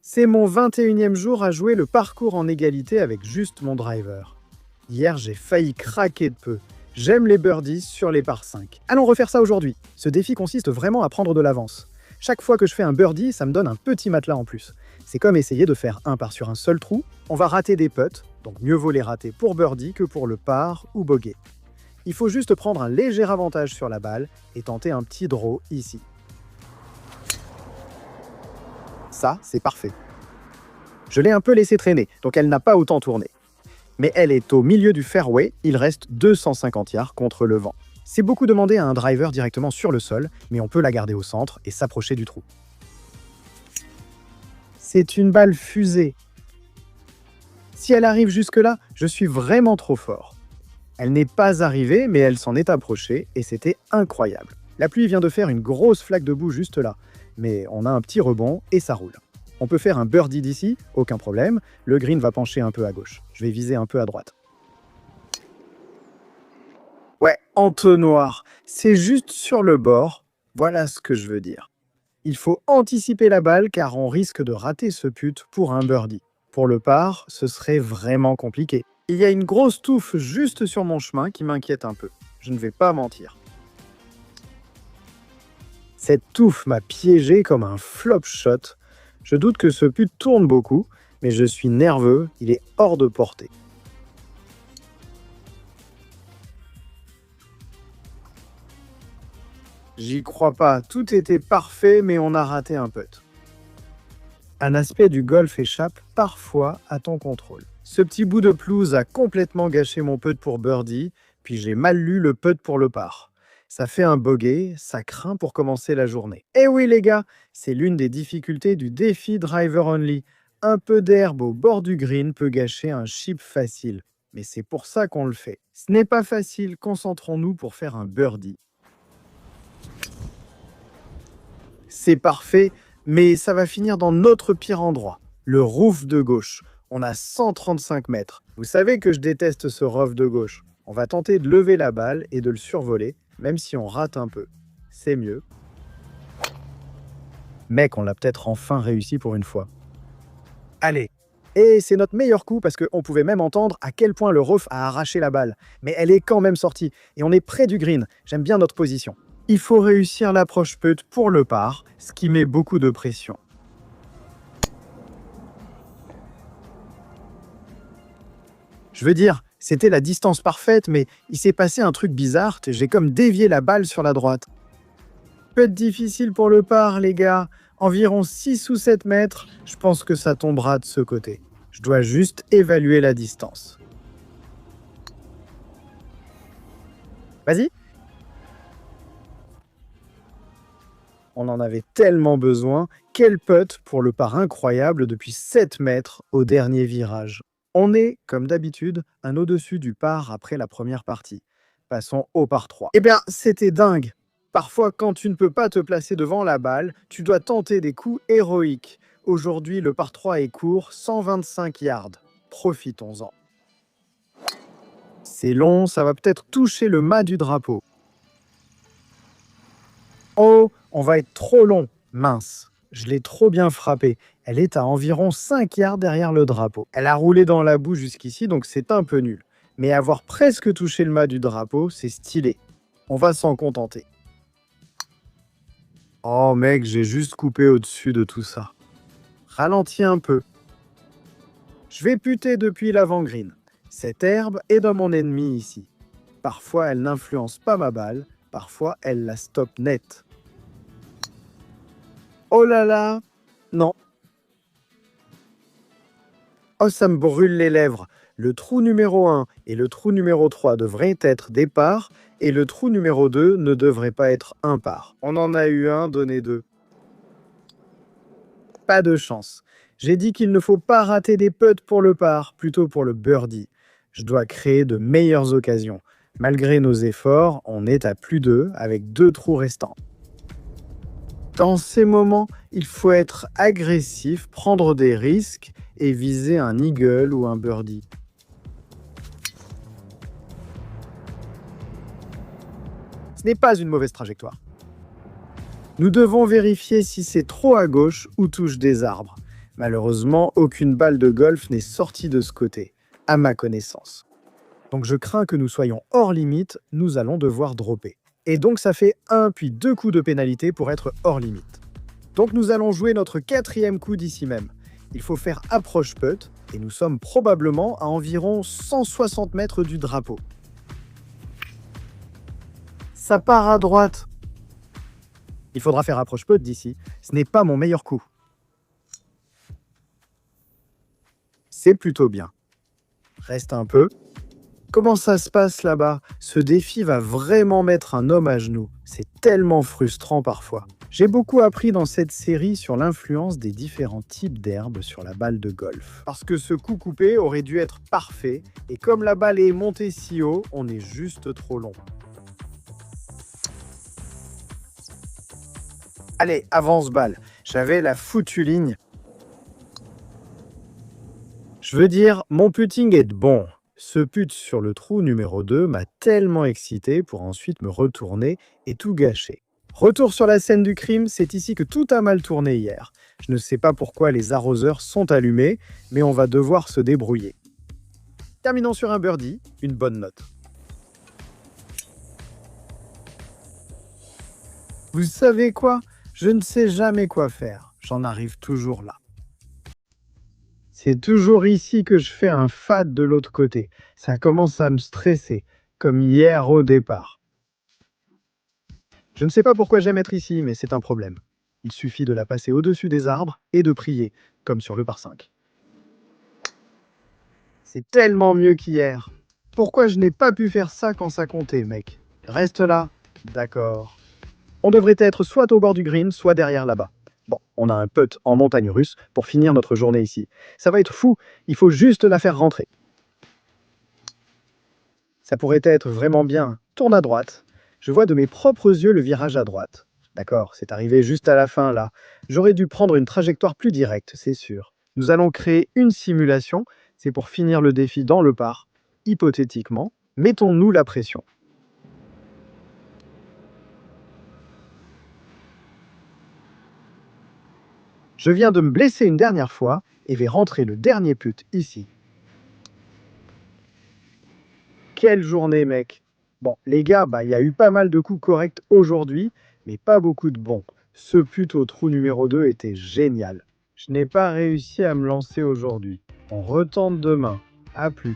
C'est mon 21e jour à jouer le parcours en égalité avec juste mon driver. Hier, j'ai failli craquer de peu. J'aime les birdies sur les par 5. Allons refaire ça aujourd'hui. Ce défi consiste vraiment à prendre de l'avance. Chaque fois que je fais un birdie, ça me donne un petit matelas en plus. C'est comme essayer de faire un par sur un seul trou. On va rater des putts, donc mieux vaut les rater pour birdie que pour le par ou bogey. Il faut juste prendre un léger avantage sur la balle et tenter un petit draw ici. Ça, c'est parfait. Je l'ai un peu laissée traîner, donc elle n'a pas autant tourné. Mais elle est au milieu du fairway, il reste 250 yards contre le vent. C'est beaucoup demandé à un driver directement sur le sol, mais on peut la garder au centre et s'approcher du trou. C'est une balle fusée. Si elle arrive jusque-là, je suis vraiment trop fort. Elle n'est pas arrivée, mais elle s'en est approchée et c'était incroyable. La pluie vient de faire une grosse flaque de boue juste là, mais on a un petit rebond et ça roule. On peut faire un birdie d'ici, aucun problème. Le green va pencher un peu à gauche. Je vais viser un peu à droite. Ouais, entonnoir. C'est juste sur le bord. Voilà ce que je veux dire. Il faut anticiper la balle car on risque de rater ce putt pour un birdie. Pour le par, ce serait vraiment compliqué. Il y a une grosse touffe juste sur mon chemin qui m'inquiète un peu. Je ne vais pas mentir. Cette touffe m'a piégé comme un flop shot. Je doute que ce putt tourne beaucoup, mais je suis nerveux, il est hors de portée. J'y crois pas, tout était parfait, mais on a raté un putt. Un aspect du golf échappe parfois à ton contrôle. Ce petit bout de pelouse a complètement gâché mon putt pour birdie, puis j'ai mal lu le putt pour le par. Ça fait un bogey, ça craint pour commencer la journée. Et oui les gars, c'est l'une des difficultés du défi Driver Only. Un peu d'herbe au bord du green peut gâcher un chip facile. Mais c'est pour ça qu'on le fait. Ce n'est pas facile, concentrons-nous pour faire un birdie. C'est parfait, mais ça va finir dans notre pire endroit, le rough de gauche. On a 135 mètres. Vous savez que je déteste ce rough de gauche. On va tenter de lever la balle et de le survoler, même si on rate un peu. C'est mieux. Mec, on l'a peut-être enfin réussi pour une fois. Allez. Et c'est notre meilleur coup parce qu'on pouvait même entendre à quel point le rough a arraché la balle. Mais elle est quand même sortie et on est près du green. J'aime bien notre position. Il faut réussir l'approche putt pour le par, ce qui met beaucoup de pression. Je veux dire, c'était la distance parfaite, mais il s'est passé un truc bizarre, j'ai comme dévié la balle sur la droite. Peut être difficile pour le par, les gars. Environ 6 ou 7 mètres, je pense que ça tombera de ce côté. Je dois juste évaluer la distance. Vas-y. On en avait tellement besoin. Quel putt pour le par incroyable depuis 7 mètres au dernier virage. On est, comme d'habitude, un au-dessus du par après la première partie. Passons au par 3. Eh bien, c'était dingue. Parfois, quand tu ne peux pas te placer devant la balle, tu dois tenter des coups héroïques. Aujourd'hui, le par 3 est court, 125 yards. Profitons-en. C'est long, ça va peut-être toucher le mât du drapeau. Oh, on va être trop long. Mince. Je l'ai trop bien frappée. Elle est à environ 5 yards derrière le drapeau. Elle a roulé dans la boue jusqu'ici, donc c'est un peu nul. Mais avoir presque touché le mât du drapeau, c'est stylé. On va s'en contenter. Oh mec, j'ai juste coupé au-dessus de tout ça. Ralentis un peu. Je vais putter depuis l'avant-green. Cette herbe est dans mon ennemi ici. Parfois, elle n'influence pas ma balle. Parfois, elle la stoppe net. Oh là là! Non. Oh, ça me brûle les lèvres. Le trou numéro 1 et le trou numéro 3 devraient être des pars et le trou numéro 2 ne devrait pas être un par. On en a eu un, donné 2. Pas de chance. J'ai dit qu'il ne faut pas rater des putts pour le par, plutôt pour le birdie. Je dois créer de meilleures occasions. Malgré nos efforts, on est à plus 2 avec 2 trous restants. Dans ces moments, il faut être agressif, prendre des risques et viser un eagle ou un birdie. Ce n'est pas une mauvaise trajectoire. Nous devons vérifier si c'est trop à gauche ou touche des arbres. Malheureusement, aucune balle de golf n'est sortie de ce côté, à ma connaissance. Donc je crains que nous soyons hors limite, nous allons devoir dropper. Et donc ça fait un puis deux coups de pénalité pour être hors limite. Donc nous allons jouer notre quatrième coup d'ici même. Il faut faire approche putt et nous sommes probablement à environ 160 mètres du drapeau. Ça part à droite. Il faudra faire approche putt d'ici. Ce n'est pas mon meilleur coup. C'est plutôt bien. Reste un peu. Comment ça se passe là-bas? Ce défi va vraiment mettre un homme à genoux. C'est tellement frustrant parfois. J'ai beaucoup appris dans cette série sur l'influence des différents types d'herbes sur la balle de golf. Parce que ce coup coupé aurait dû être parfait, et comme la balle est montée si haut, on est juste trop long. Allez, avance balle. J'avais la foutue ligne. Je veux dire, mon putting est bon. Ce put sur le trou numéro 2 m'a tellement excité pour ensuite me retourner et tout gâcher. Retour sur la scène du crime, c'est ici que tout a mal tourné hier. Je ne sais pas pourquoi les arroseurs sont allumés, mais on va devoir se débrouiller. Terminons sur un birdie, une bonne note. Vous savez quoi? Je ne sais jamais quoi faire. J'en arrive toujours là. C'est toujours ici que je fais un fade de l'autre côté. Ça commence à me stresser, comme hier au départ. Je ne sais pas pourquoi j'aime être ici, mais c'est un problème. Il suffit de la passer au-dessus des arbres et de prier, comme sur le par 5. C'est tellement mieux qu'hier. Pourquoi je n'ai pas pu faire ça quand ça comptait, mec? Reste là. D'accord. On devrait être soit au bord du green, soit derrière là-bas. Bon, on a un putt en montagne russe pour finir notre journée ici. Ça va être fou, il faut juste la faire rentrer. Ça pourrait être vraiment bien. Tourne à droite. Je vois de mes propres yeux le virage à droite. D'accord, c'est arrivé juste à la fin là. J'aurais dû prendre une trajectoire plus directe, c'est sûr. Nous allons créer une simulation. C'est pour finir le défi dans le par. Hypothétiquement, mettons-nous la pression. Je viens de me blesser une dernière fois et vais rentrer le dernier put ici. Quelle journée, mec! Bon, les gars, il y a eu pas mal de coups corrects aujourd'hui, mais pas beaucoup de bons. Ce put au trou numéro 2 était génial. Je n'ai pas réussi à me lancer aujourd'hui. On retente demain. À plus.